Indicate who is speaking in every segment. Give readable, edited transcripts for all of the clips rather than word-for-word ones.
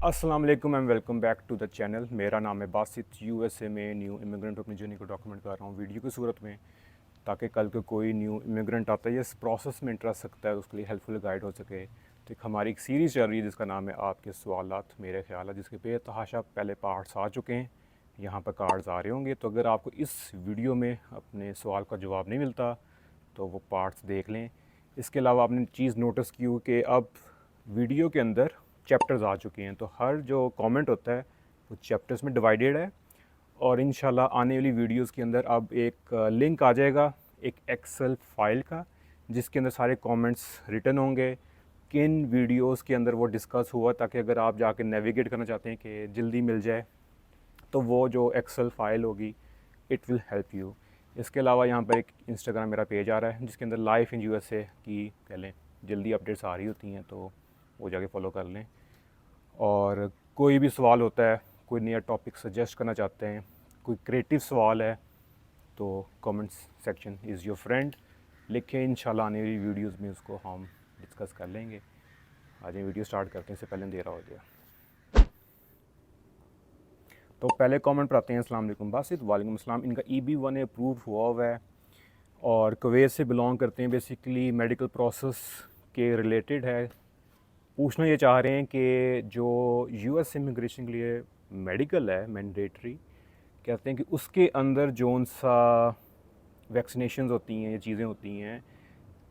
Speaker 1: अस्सलाम वालेकुम and welcome back to the channel. मेरा नाम है बासित। यूएसए में न्यू इमिग्रेंट अपनी जर्नी को डॉक्यूमेंट कर रहा हूँ वीडियो की सूरत में, ताकि कल को कोई न्यू इमिग्रेंट आता है या इस प्रोसेस में इंटरेस्ट रखता है उसके लिए हेल्पफुल गाइड हो सके। तो एक हमारी एक सीरीज़ चल रही है जिसका नाम है आपके सवालात मेरे ख्याल है, जिसके बेतहाशा पहले पार्ट्स आ चुके हैं, यहाँ पर कार्ड्स आ रहे होंगे। तो अगर आपको इस वीडियो में अपने सवाल का जवाब नहीं मिलता तो वो पार्ट्स देख लें। इसके अलावा आपने चीज़ नोटिस की हो कि अब वीडियो के अंदर चैप्टर्स आ चुके हैं, तो हर जो कमेंट होता है वो चैप्टर्स में डिवाइडेड है। और इंशाल्लाह आने वाली वीडियोस के अंदर अब एक लिंक आ जाएगा एक एक्सेल फाइल का, जिसके अंदर सारे कमेंट्स रिटन होंगे किन वीडियोस के अंदर वो डिस्कस हुआ, ताकि अगर आप जाके नेविगेट करना चाहते हैं कि जल्दी मिल जाए तो वो जो एक्सेल फाइल होगी इट विल हेल्प यू। इसके अलावा यहाँ पर एक इंस्टाग्राम मेरा पेज आ रहा है जिसके अंदर लाइफ इन यूएसए की कह लें जल्दी अपडेट्स आ रही होती हैं, तो वो जाके फॉलो कर लें। और कोई भी सवाल होता है, कोई नया टॉपिक सजेस्ट करना चाहते हैं, कोई क्रिएटिव सवाल है, तो comments section is your friend लिखें। इंशाल्लाह आने वाली वीडियोस में उसको हम डिस्कस कर लेंगे। आज ये वीडियो स्टार्ट करते हैं, इससे पहले अंधेरा हो गया। तो पहले कमेंट पर आते हैं। अस्सलाम वालेकुम बासित। वालेकुम अस्सलाम। इनका EB1 अप्रूव हुआ है और कुवैत से बिलोंग करते हैं। बेसिकली मेडिकल प्रोसेस के रिलेटेड है। पूछना ये चाह रहे हैं कि जो US इमिग्रेशन के लिए मेडिकल है मैंडेटरी, कहते हैं कि उसके अंदर जोन सा वैक्सीनेशन होती हैं, ये चीज़ें होती हैं,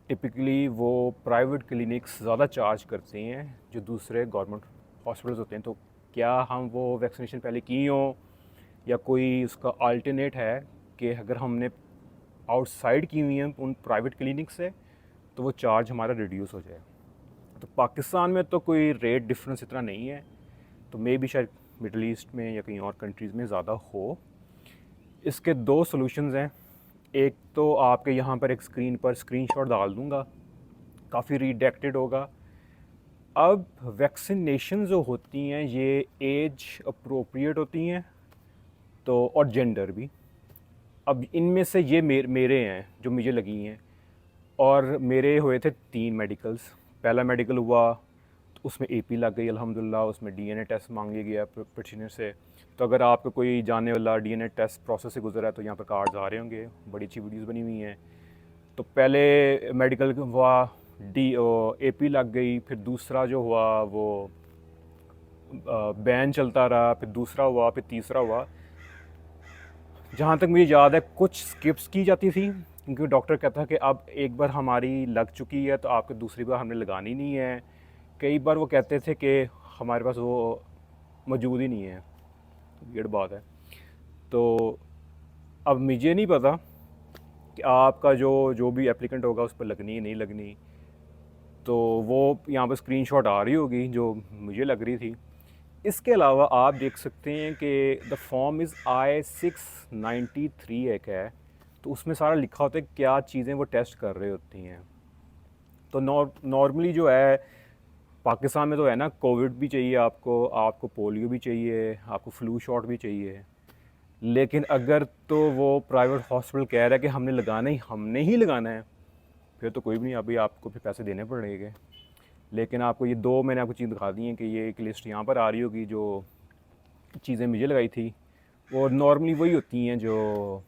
Speaker 1: टिपिकली वो प्राइवेट क्लिनिक्स ज़्यादा चार्ज करते हैं जो दूसरे गवर्नमेंट हॉस्पिटल्स होते हैं। तो क्या हम वो वैक्सीनेशन पहले की हो या कोई उसका अल्टरनेट है कि अगर हमने आउटसाइड की हुई हैं उन प्राइवेट क्लिनिक से तो वो चार्ज हमारा रिड्यूस हो जाए। तो पाकिस्तान में तो कोई रेट डिफरेंस इतना नहीं है, तो मे भी शायद मिडल ईस्ट में या कहीं और कंट्रीज़ में ज़्यादा हो। इसके दो सॉल्यूशंस हैं। एक तो आपके यहाँ पर एक स्क्रीन पर स्क्रीनशॉट डाल दूँगा, काफ़ी रिडेक्टेड होगा। अब वैक्सीनेशन जो होती हैं ये एज अप्रोप्रिएट होती हैं, तो और जेंडर भी। अब इनमें से ये मेरे हैं जो मुझे लगी हैं, और मेरे हुए थे 3 मेडिकल्स। पहला मेडिकल हुआ तो उसमें AP लग गई अल्हम्दुलिल्लाह, उसमें DNA टेस्ट मांगे गया प्रैक्टिशनर से। तो अगर आपका कोई जानने वाला DNA टेस्ट प्रोसेस से गुजरा है तो यहाँ पर कार्ड्स आ रहे होंगे, बड़ी अच्छी वीडियोस बनी हुई हैं। तो पहले मेडिकल हुआ, AP लग गई, फिर दूसरा जो हुआ वो बैन चलता रहा, फिर दूसरा हुआ, फिर तीसरा हुआ। जहाँ तक मुझे याद है कुछ स्किप्स की जाती थी, क्योंकि डॉक्टर कहता है कि अब एक बार हमारी लग चुकी है तो आपको दूसरी बार हमने लगानी नहीं है। कई बार वो कहते थे कि हमारे पास वो मौजूद ही नहीं है। ये बात है। तो अब मुझे नहीं पता कि आपका जो जो भी एप्लीकेंट होगा उस पर लगनी है नहीं लगनी। तो वो यहाँ पर स्क्रीनशॉट आ रही होगी जो मुझे लग रही थी। इसके अलावा आप देख सकते हैं कि द फॉर्म इज़ I-693 एक है, तो उसमें सारा लिखा होता है क्या चीज़ें वो टेस्ट कर रहे होती हैं। तो नॉर्मली जो है पाकिस्तान में तो है ना, कोविड भी चाहिए आपको, आपको पोलियो भी चाहिए, आपको फ्लू शॉट भी चाहिए। लेकिन अगर तो वो प्राइवेट हॉस्पिटल कह रहा है कि हमने ही लगाना है, फिर तो कोई भी नहीं, अभी आपको फिर पैसे देने पड़ेंगे। लेकिन आपको ये दो मैंने आपको चीज़ दिखा दी हैं कि ये एक लिस्ट यहाँ पर आ रही होगी। जो चीज़ें मुझे लगाई थी वो नॉर्मली वही होती हैं जो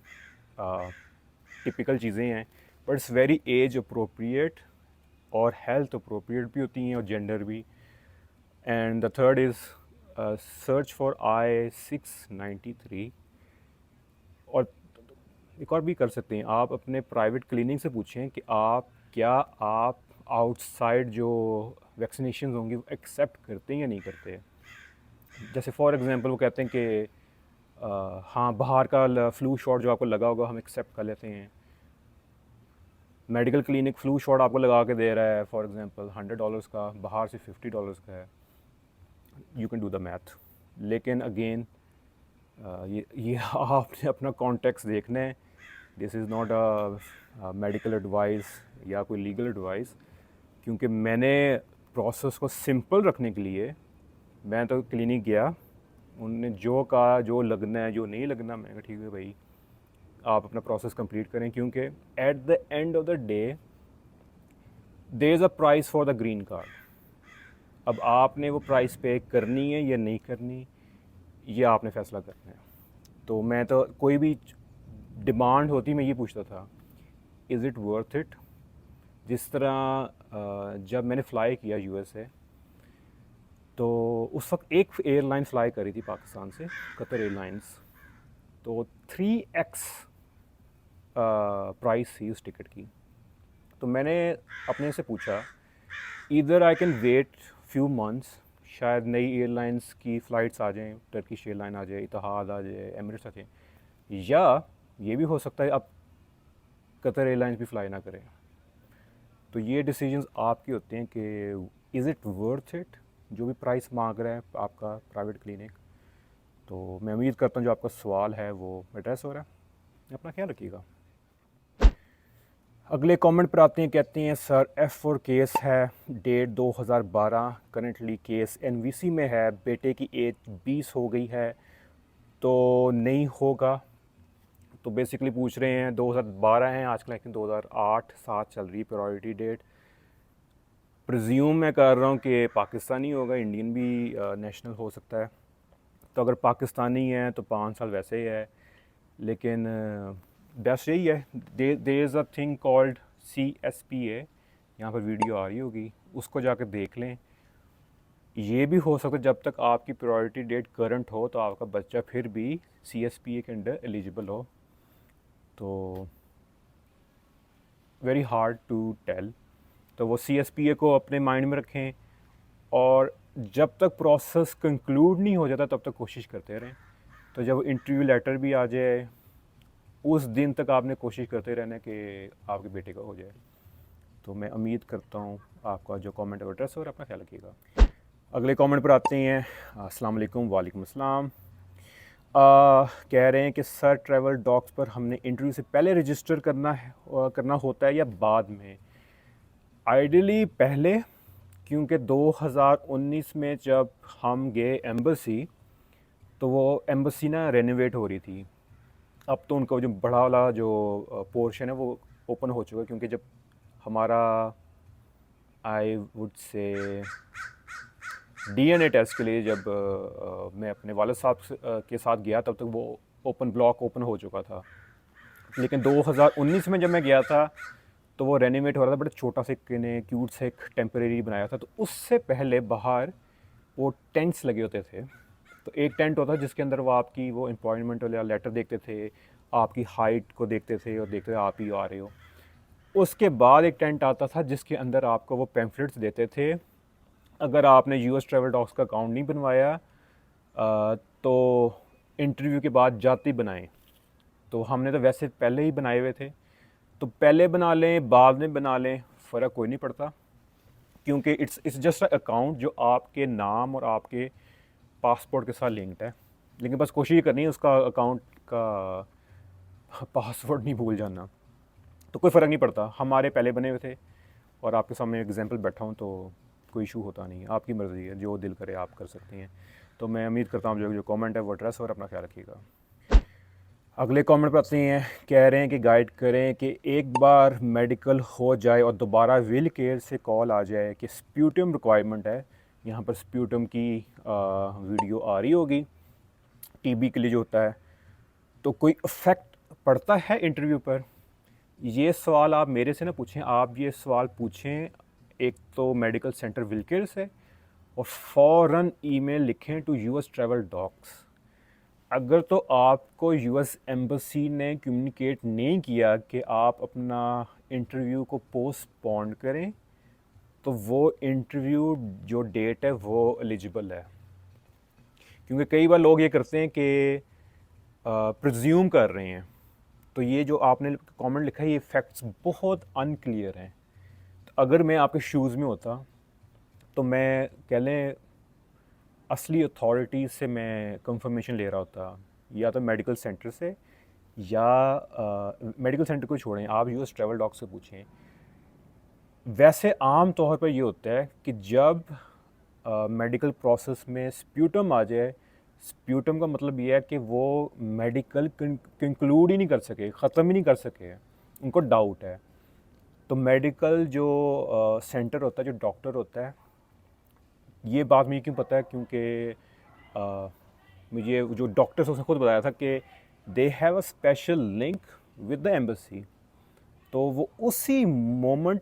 Speaker 1: टिपिकल चीज़ें हैं, but it's very age appropriate और हेल्थ अप्रोप्रिएट भी होती हैं और जेंडर भी। And the third is search for I-693। और एक और भी कर सकते हैं, आप अपने प्राइवेट क्लिनिक से पूछें कि आप आउटसाइड जो वैक्सीनेशन होंगी वो एक्सेप्ट करते हैं या नहीं करते। जैसे फॉर एग्जांपल वो कहते हैं कि हाँ बाहर का फ्लू शॉट जो आपको लगा होगा हम एक्सेप्ट कर लेते हैं। मेडिकल क्लिनिक फ्लू शॉट आपको लगा के दे रहा है फॉर एग्जांपल $100 का, बाहर से $50 का है। You can do the math. लेकिन अगेन ये आपने अपना कॉन्टेक्स्ट देखना है। This is not a medical advice या कोई लीगल एडवाइस, क्योंकि मैंने प्रोसेस को सिंपल रखने के लिए मैं तो क्लिनिक गया, उन्होंने जो कहा जो लगना है जो नहीं लगना, मैंने कहा ठीक है भाई आप अपना प्रोसेस कंप्लीट करें, क्योंकि at the end of the day there is a price for the green card. अब आपने वो प्राइस पे करनी है या नहीं करनी, ये आपने फ़ैसला करना है। तो मैं तो कोई भी डिमांड होती मैं ये पूछता था, इज़ इट वर्थ इट। जिस तरह जब मैंने फ़्लाई किया यूएसए, तो उस वक्त एक एयरलाइन फ़्लाई करी थी पाकिस्तान से, कतर एयरलाइंस। तो 3x प्राइस थी उस टिकट की। तो मैंने अपने से पूछा, इधर I can wait few months, शायद नई एयरलाइंस की फ़्लाइट्स आ जाएं, टर्किश एयरलाइन आ जाए, इतिहाद आ जाए, एमिरेट्स आ जाए, या ये भी हो सकता है अब कतर एयरलाइंस भी फ़्लाई ना करें। तो ये डिसीजंस आपके होते हैं कि इज़ इट वर्थ इट, जो भी प्राइस मांग रहा है आपका प्राइवेट क्लिनिक। तो मैं उम्मीद करता हूँ जो आपका सवाल है वो एड्रेस हो रहा है। अपना ख्याल रखिएगा। अगले कमेंट पर आते हैं, कहते हैं सर F4 केस है, डेट 2012, करंटली केस NVC में है, बेटे की एज 20 हो गई है, तो नहीं होगा। तो बेसिकली पूछ रहे हैं 2012 हैं आजकल, लेकिन 2008-7 चल रही प्रायोरिटी डेट। प्रिज्यूम मैं कर रहा हूँ कि पाकिस्तानी होगा, इंडियन भी नेशनल हो सकता है। तो अगर पाकिस्तानी है तो 5 साल वैसे ही है, लेकिन बेस्ट यही है। There is a thing called CSPA, यहाँ पर वीडियो आ रही होगी, उसको जाकर देख लें। ये भी हो सकता है जब तक आपकी प्रायोरिटी डेट करंट हो तो आपका बच्चा फिर भी CSPA के अंडर एलिजिबल हो। तो वेरी हार्ड टू टेल। तो वो CSPA को अपने माइंड में रखें, और जब तक प्रोसेस कंक्लूड नहीं हो जाता तब तक कोशिश करते रहें। तो जब इंटरव्यू लेटर भी आ जाए, उस दिन तक आपने कोशिश करते रहना कि आपके बेटे का हो जाए। तो मैं उम्मीद करता हूँ आपका जो कमेंट है वो एड्रेस और अपना ख्याल रखिएगा। अगले कमेंट पर आते हैं। अस्सलाम वालेकुम। वालेकुम अस्सलाम। कह रहे हैं कि सर ट्रैवल डॉक्स पर हमने इंटरव्यू से पहले रजिस्टर करना होता है या बाद में? आइडियली पहले, क्योंकि 2019 में जब हम गए एम्बेसी, तो वो एम्बेसी ना रेनोवेट हो रही थी। अब तो उनका जो बड़ा वाला जो पोर्शन है वो ओपन हो चुका है, क्योंकि जब हमारा I would say DNA test के लिए जब मैं अपने वालिद साहब के साथ गया, तब तक वो ब्लॉक ओपन हो चुका था। लेकिन 2019 में जब मैं गया था तो वो रेनोवेट हो रहा था, बड़ा छोटा सा क्यूट से एक टेम्परेरी बनाया था। तो उससे पहले बाहर वो टेंट्स लगे होते थे। तो एक टेंट होता जिसके अंदर वो आपकी वो एम्प्लॉयमेंट वाला लेटर देखते थे, आपकी हाइट को देखते थे और देखते थे आप ही आ रहे हो। उसके बाद एक टेंट आता था जिसके अंदर आपको वो पैम्फलेट्स देते थे। अगर आपने US ट्रैवल डॉक्स का अकाउंट नहीं बनवाया तो इंटरव्यू के बाद जाते ही बनाएं। तो हमने तो वैसे पहले ही बनाए हुए थे, तो पहले बना लें बाद में बना लें, फ़र्क कोई नहीं पड़ता, क्योंकि इट्स जस्ट अ अकाउंट जो आपके नाम और आपके पासपोर्ट के साथ लिंक्ड है। लेकिन बस कोशिश करनी है उसका अकाउंट का पासवर्ड नहीं भूल जाना। तो कोई फ़र्क नहीं पड़ता, हमारे पहले बने हुए थे और आपके सामने एग्जांपल बैठा हूँ, तो कोई इशू होता नहीं है। आपकी मर्ज़ी है, जो दिल करे आप कर सकती हैं। तो मैं उम्मीद करता हूँ जो कमेंट है वो एड्रेस और अपना ख्याल रखिएगा। अगले कमेंट पर आते हैं, कह रहे हैं कि गाइड करें कि एक बार मेडिकल हो जाए और दोबारा विल केयर से कॉल आ जाए कि स्प्यूटम रिक्वायरमेंट है। यहाँ पर स्प्यूटम की वीडियो आ रही होगी, TB के लिए जो होता है। तो कोई इफ़ेक्ट पड़ता है इंटरव्यू पर? ये सवाल आप मेरे से ना पूछें, आप ये सवाल पूछें एक तो मेडिकल सेंटर विल केयर से, और फ़ौरन ईमेल लिखें टू US ट्रैवल डॉक्स। अगर तो आपको US एम्बेसी ने कम्युनिकेट नहीं किया कि आप अपना इंटरव्यू को पोस्टपोन करें, तो वो इंटरव्यू जो डेट है वो एलिजिबल है। क्योंकि कई बार लोग ये करते हैं कि प्रिज्यूम कर रहे हैं। तो ये जो आपने कमेंट लिखा है ये फैक्ट्स बहुत अनक्लियर हैं। तो अगर मैं आपके शूज़ में होता तो मैं कह लें असली अथॉरिटी से मैं कंफर्मेशन ले रहा होता, या तो मेडिकल सेंटर से, या मेडिकल सेंटर को छोड़ें, आप US ट्रैवल डॉक्टर से पूछें। वैसे आम तौर पर ये होता है कि जब मेडिकल प्रोसेस में स्प्यूटम आ जाए, स्प्यूटम का मतलब ये है कि वो मेडिकल कंक्लूड ही नहीं कर सके, ख़त्म ही नहीं कर सके, उनको डाउट है। तो मेडिकल जो सेंटर होता है, जो डॉक्टर होता है, ये बात मुझे क्यों पता है, क्योंकि मुझे जो डॉक्टर्स उसने खुद बताया था कि they have a special link with the embassy. तो वो उसी मोमेंट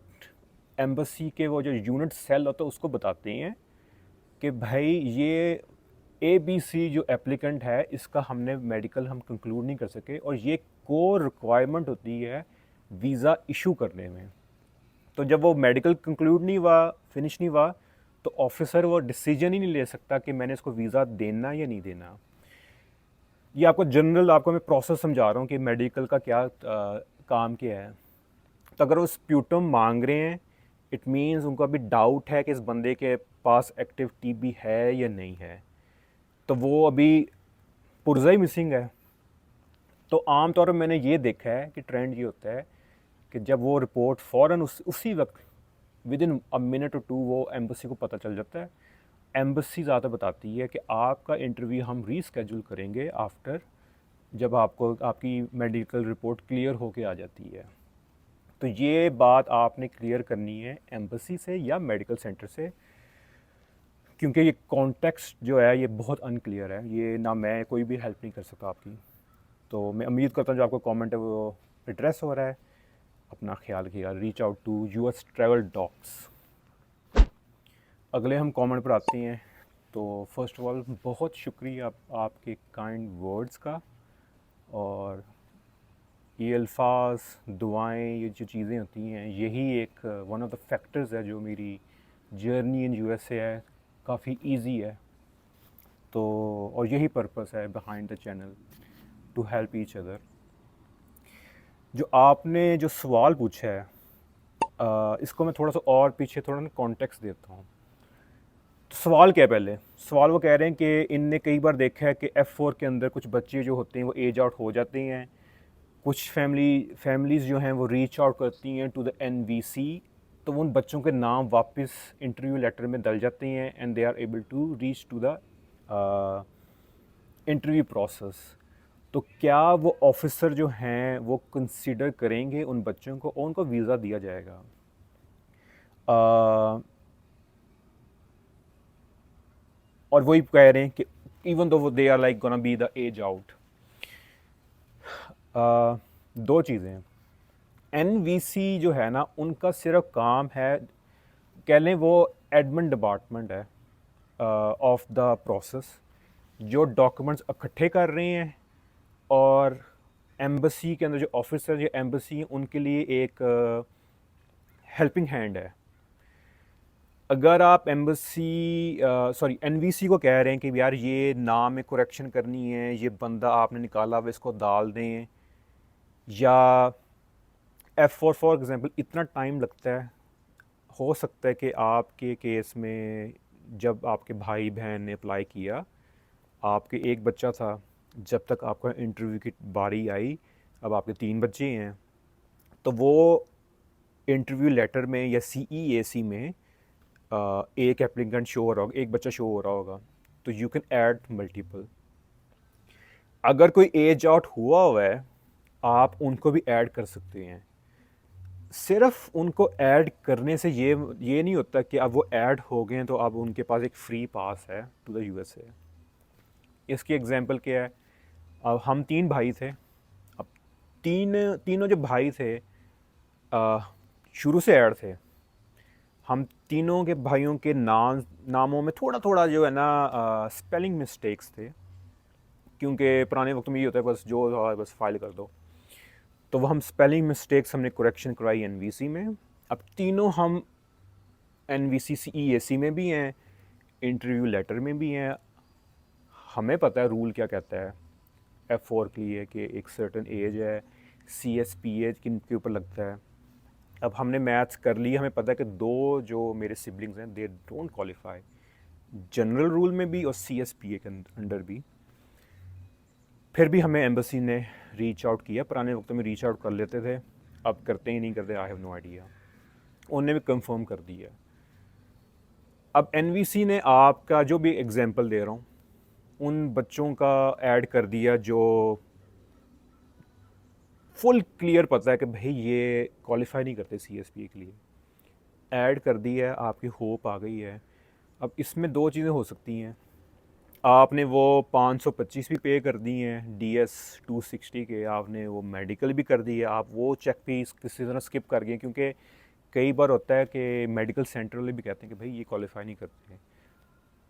Speaker 1: एम्बेसी के वो जो यूनिट सेल होता है उसको बताते हैं कि भाई ये ABC जो एप्लीकेंट है इसका हमने मेडिकल हम कंक्लूड नहीं कर सके, और ये कोर रिक्वायरमेंट होती है वीज़ा इशू करने में। तो जब वो मेडिकल कंक्लूड नहीं हुआ, फिनिश नहीं हुआ, तो ऑफिसर वो डिसीजन ही नहीं ले सकता कि मैंने इसको वीज़ा देना या नहीं देना। ये आपको जनरल आपको मैं प्रोसेस समझा रहा हूँ कि मेडिकल का क्या काम क्या है। तो अगर वो स्प्यूटम मांग रहे हैं, इट मीन्स उनको अभी डाउट है कि इस बंदे के पास एक्टिव TB है या नहीं है, तो वो अभी पुर्जा ही मिसिंग है। तो आम तौर पर मैंने ये देखा है कि ट्रेंड ये होता है कि जब वो रिपोर्ट फ़ौरन उसी वक्त विद इन अ मिनट और 2 वो एम्बेसी को पता चल जाता है। एम्बेसी ज़्यादा बताती है कि आपका इंटरव्यू हम रीस्केड्यूल करेंगे आफ्टर, जब आपको आपकी मेडिकल रिपोर्ट क्लियर होके आ जाती है। तो ये बात आपने क्लियर करनी है एम्बेसी से या मेडिकल सेंटर से, क्योंकि ये कॉन्टेक्स्ट जो है ये बहुत अनक्लियर है, ये ना मैं कोई भी हेल्प नहीं कर सकता आपकी। तो मैं उम्मीद करता हूँ जो आपका कमेंट है वो एड्रेस हो रहा है। अपना ख्याल रखिएगा। Reach out to US travel docs. अगले हम कमेंट पर आते हैं। तो फर्स्ट ऑफ ऑल बहुत शुक्रिया आपके काइंड वर्ड्स का, और ये अल्फाज, दुआएं, ये जो चीज़ें होती हैं यही एक वन ऑफ द फैक्टर्स है जो मेरी जर्नी इन USA है काफ़ी इजी है। तो और यही पर्पस है behind the channel, to help each other. जो आपने जो सवाल पूछा है इसको मैं थोड़ा सा और पीछे थोड़ा ना कॉन्टेक्स्ट देता हूँ। तो सवाल क्या है, पहले सवाल वो कह रहे हैं कि इनने कई बार देखा है कि F4 के अंदर कुछ बच्चे जो होते हैं वो एज आउट हो जाते हैं, कुछ फैमिलीज़ जो हैं वो रीच आउट करती हैं टू द NVC, तो उन बच्चों के नाम वापस इंटरव्यू लेटर में डल जाते हैं and they are able to reach to the interview process. तो क्या वो ऑफिसर जो हैं वो कंसिडर करेंगे उन बच्चों को और उनको वीज़ा दिया जाएगा? और वही कह रहे हैं कि even though they are like gonna be the edge out. दो चीज़ें हैं। NVC जो है ना उनका सिर्फ काम है, कह लें वो एडमिन डिपार्टमेंट है ऑफ द प्रोसेस, जो डॉक्यूमेंट्स इकट्ठे कर रहे हैं, और एम्बेसी के अंदर जो ऑफिसर जो एम्बेसी हैं उनके लिए एक हेल्पिंग हैंड है। अगर आप NVC को कह रहे हैं कि यार ये नाम में करेक्शन करनी है, ये बंदा आपने निकाला हुआ इसको डाल दें, या F4 फॉर एग्ज़ाम्पल, इतना टाइम लगता है। हो सकता है कि आपके केस में जब आपके भाई बहन ने अप्लाई किया, आपके एक बच्चा था, जब तक आपका इंटरव्यू की बारी आई, अब आपके 3 बच्चे हैं, तो वो इंटरव्यू लेटर में या CEAC में एक एप्लीकेंट शो हो रहा होगा, एक बच्चा शो हो रहा होगा, तो यू कैन ऐड मल्टीपल। अगर कोई एज आउट हुआ है आप उनको भी ऐड कर सकते हैं। सिर्फ उनको ऐड करने से ये नहीं होता कि अब वो ऐड हो गए हैं तो अब उनके पास एक फ्री पास है टू द USA। इसकी एग्जांपल क्या है, अब हम 3 भाई थे। अब तीनों जो भाई थे शुरू से ऐड थे। हम तीनों के भाइयों के नामों में थोड़ा थोड़ा जो है ना स्पेलिंग मिस्टेक्स थे, क्योंकि पुराने वक्त में ये होता है बस जो था बस फाइल कर दो। तो वो हम स्पेलिंग मिस्टेक्स हमने करेक्शन करवाई NVC में। अब तीनों हम NVC CEAC में भी हैं, इंटरव्यू लेटर में भी हैं। हमें पता है रूल क्या कहता है F4 के लिए कि एक सर्टन एज है, CSPA किन के ऊपर लगता है। अब हमने मैथ्स कर ली, हमें पता है कि 2 जो मेरे सिबलिंग्स हैं they don't qualify general rule में भी और CSPA के अंडर भी। फिर भी हमें एम्बेसी ने रीच आउट किया। पुराने वक्तों में रीच आउट कर लेते थे, अब करते ही नहीं करते, आई हैव नो आइडिया। उन्होंने भी कंफर्म कर दिया। अब NVC ने आपका जो भी एग्जांपल दे रहा हूँ उन बच्चों का ऐड कर दिया जो फुल क्लियर पता है कि भाई ये क्वालिफाई नहीं करते CSPA के लिए, ऐड कर दिया है, आपकी होप आ गई है। अब इसमें दो चीज़ें हो सकती हैं, आपने वो 525 भी पे कर दी हैं DS 260 के, आपने वो मेडिकल भी कर दी है, आप वो चेक भी किसी तरह स्किप कर गए, क्योंकि कई बार होता है कि मेडिकल सेंटर वाले भी कहते हैं कि भाई ये क्वालिफाई नहीं करते हैं।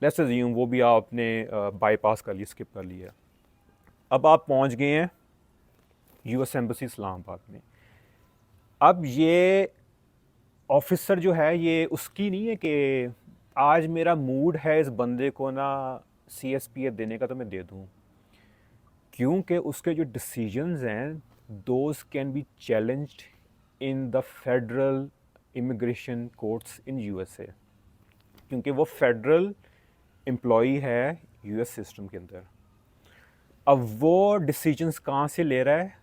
Speaker 1: लेट्स अज्यूम वो भी आपने बाईपास कर लिया, स्किप कर लिया। अब आप पहुंच गए हैं US एम्बेसी इस्लामाबाद में। अब ये ऑफिसर जो है ये उसकी नहीं है कि आज मेरा मूड है इस बंदे को ना CSPA देने का तो मैं दे दूं, क्योंकि उसके जो डिसीजंस हैं those can be challenged in the federal immigration courts in USA, क्योंकि वो फेडरल एम्प्लॉई है US सिस्टम के अंदर। अब वो डिसीजंस कहाँ से ले रहा है?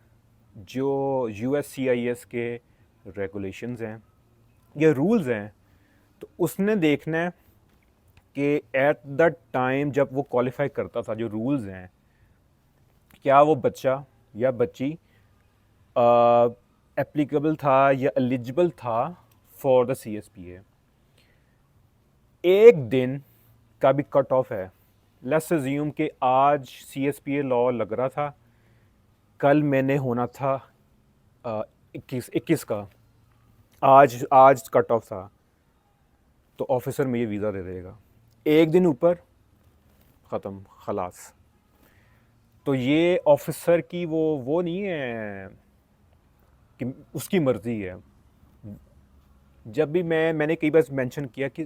Speaker 1: जो USCIS के रेगुलेशंस हैं या रूल्स हैं, तो उसने देखना है कि एट द टाइम जब वो क्वालिफाई करता था, जो रूल्स हैं, क्या वो बच्चा या बच्ची एप्लीकेबल था या एलिजिबल था फॉर द CSPA। एक दिन का भी कट ऑफ है। लेट्स अज्यूम कि आज CSPA लॉ लग रहा था, कल मैंने होना था 21 का, आज आज कट ऑफ था, तो ऑफिसर में ये वीज़ा दे देगा, एक दिन ऊपर ख़त्म, खलास। तो ये ऑफिसर की वो नहीं है कि उसकी मर्ज़ी है। जब भी मैंने कई बार मेंशन किया कि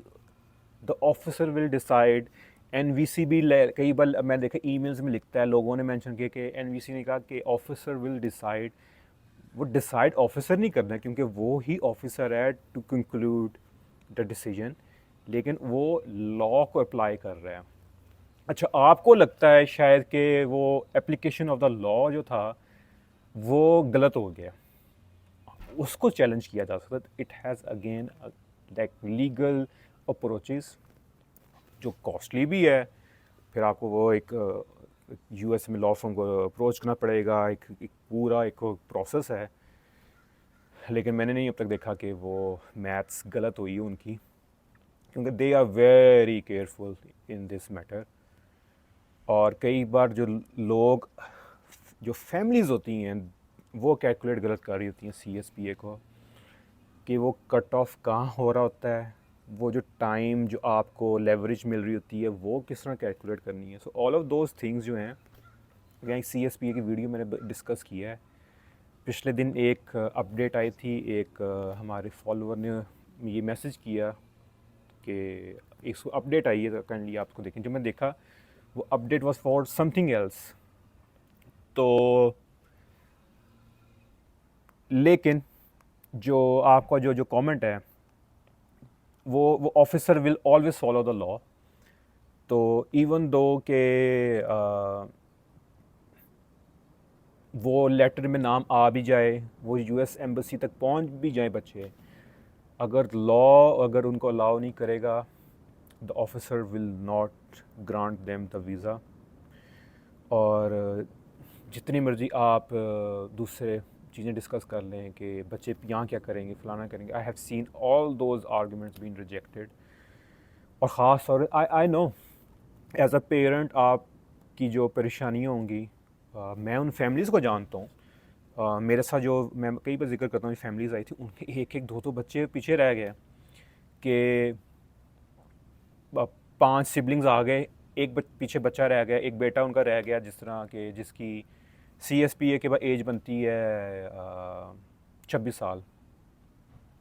Speaker 1: the officer will decide. NVC भी कई बार मैं देखा ईमेल्स में लिखता है, लोगों ने मेंशन किया कि NVC ने कहा कि ऑफिसर विल डिसाइड। वो डिसाइड ऑफिसर नहीं करना, क्योंकि वो ही ऑफिसर है टू कंक्लूड द डिसीजन, लेकिन वो लॉ को अप्लाई कर रहा है। अच्छा, आपको लगता है शायद कि वो एप्लीकेशन ऑफ द लॉ जो था वो गलत हो गया, उसको चैलेंज किया जा सकता है। It has again like legal approaches जो कॉस्टली भी है, फिर आपको वो एक US में लॉ फर्म को अप्रोच करना पड़ेगा, एक पूरा एक प्रोसेस है। लेकिन मैंने नहीं अब तक देखा कि वो मैथ्स गलत हुई है उनकी, क्योंकि they are very careful in this matter. और कई बार जो लोग, जो फैमिलीज़ होती हैं, वो कैलकुलेट गलत कर रही होती हैं CSPA को, कि वो कट ऑफ कहाँ हो रहा होता है, वो जो टाइम जो आपको लेवरेज मिल रही होती है वो किस तरह कैलकुलेट करनी है। So all of those things जो हैं, यहाँ CSPA की वीडियो मैंने डिस्कस किया है। पिछले दिन एक अपडेट आई थी, एक हमारे फॉलोअर ने ये मैसेज किया कि एक अपडेट आई है, तो काइंडली आपको देखें। जो मैं देखा वो update was for something else. तो लेकिन जो आपका जो कमेंट है, वो officer will always follow the law. तो इवन दो के वो लेटर में नाम आ भी जाए, वो US एम्बेसी तक पहुंच भी जाए बच्चे, अगर लॉ अगर उनको अलाउ नहीं करेगा, the officer will not grant them the visa. और जितनी मर्ज़ी आप दूसरे चीज़ें डिस्कस कर लें कि बच्चे यहाँ क्या करेंगे, फलाना करेंगे, I have seen all those arguments been rejected. और ख़ास तौर I know as a parent आपकी जो परेशानियाँ होंगी, मैं उन फैमिलीज़ को जानता हूँ। मेरे साथ जो मैं कई बार जिक्र करता हूँ, फैमिलीज़ आई थी, उनके एक एक दो दो बच्चे पीछे रह गए कि 5 सिबलिंग्स आ गए, एक पीछे बच्चा रह गया, एक बेटा उनका रह गया, जिस तरह के जिसकी CSPA के बाद एज बनती है 26 साल।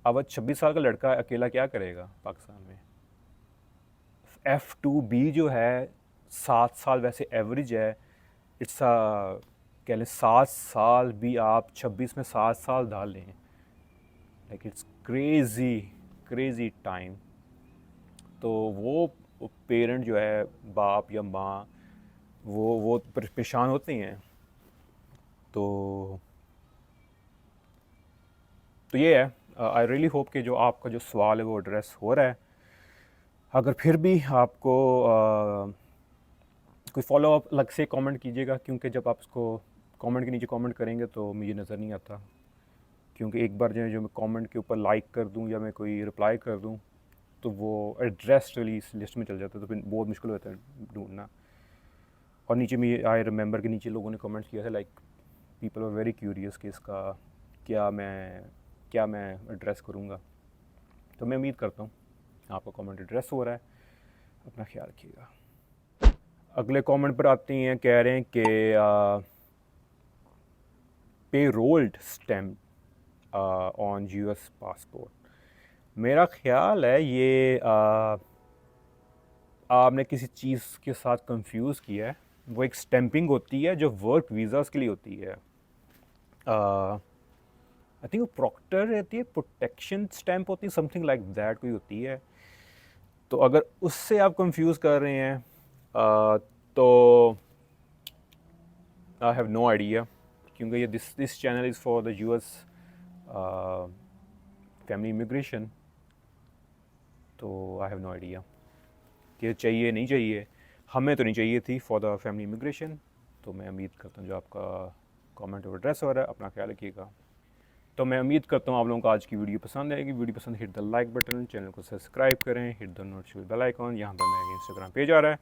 Speaker 1: अब 26 साल का लड़का अकेला क्या करेगा पाकिस्तान में? F2B जो है 7 साल वैसे एवरेज है। इट्स कह लें 7 साल भी आप 26 में 7 साल डाल लें, like it's crazy crazy time. तो वो पेरेंट जो है, बाप या माँ, वो परेशान होते हैं। तो ये है, आई रियली होप कि जो आपका जो सवाल है वो एड्रेस हो रहा है। अगर फिर भी आपको कोई फॉलो अप अलग से कमेंट कीजिएगा, क्योंकि जब आप उसको कमेंट के नीचे कमेंट करेंगे तो मुझे नज़र नहीं आता। क्योंकि एक बार जो मैं कमेंट के ऊपर लाइक कर दूं या मैं कोई रिप्लाई कर दूं, तो वो एड्रेस वाली इस लिस्ट में चल जाता है, तो फिर बहुत मुश्किल होता है ढूंढना। और नीचे में आई रिमेंबर के नीचे लोगों ने कमेंट किया था like people are very curious कि इसका क्या मैं एड्रेस करूँगा। तो मैं उम्मीद करता हूँ आपका कमेंट एड्रेस हो रहा है। अपना ख्याल रखिएगा। अगले कमेंट पर आते हैं, कह रहे हैं कि पे rolled stamp on US passport. मेरा ख्याल है ये आपने किसी चीज़ के साथ कंफ्यूज किया है। वो एक स्टैंपिंग होती है जो वर्क वीज़ास के लिए होती है। आई थिंक वो प्रॉक्टर रहती है, प्रोटेक्शन स्टैंप होती है, समथिंग लाइक दैट कोई होती है। तो अगर उससे आप कंफ्यूज कर रहे हैं तो आई हैव नो आइडिया, क्योंकि ये this channel is for the US family immigration. तो आई हैव नो आइडिया कि चाहिए नहीं चाहिए। हमें तो नहीं चाहिए थी फॉर द फैमिली इमिग्रेशन। तो मैं उम्मीद करता हूँ जो आपका कमेंट और एड्रेस हो रहा है, अपना ख्याल रखिएगा। तो मैं उम्मीद करता हूँ आप लोगों को आज की वीडियो पसंद आएगी। वीडियो पसंद hit the like button, channel को सब्सक्राइब करें, hit the notification bell icon. यहाँ पर मेरा इंस्टाग्राम पेज आ रहा है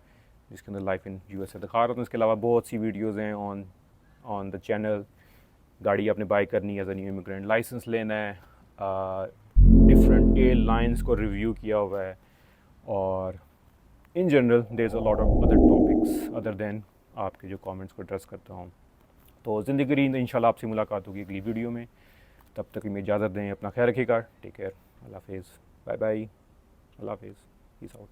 Speaker 1: जिसके अंदर लाइफ इन यूएस से दिखा रहा हूँ। इसके अलावा बहुत सी वीडियोज़ हैं ऑन द चैनल। गाड़ी आपने बाई करनी है as a new immigrant, license लेना है, डिफरेंट एयरलाइंस को रिव्यू किया हुआ है, और in general there is a lot of other topics other than आपके जो कमेंट्स को एड्रेस करता हूँ। तो ज़िंदगी रही इंशाल्लाह आपसे मुलाकात होगी अगली वीडियो में। तब तक मैं इजाज़त दें, अपना ख्याल रखिएगा। टेक केयर, अल्लाह हाफिज़, बाय बाय, अल्लाह हाफिज़, पीस आउट।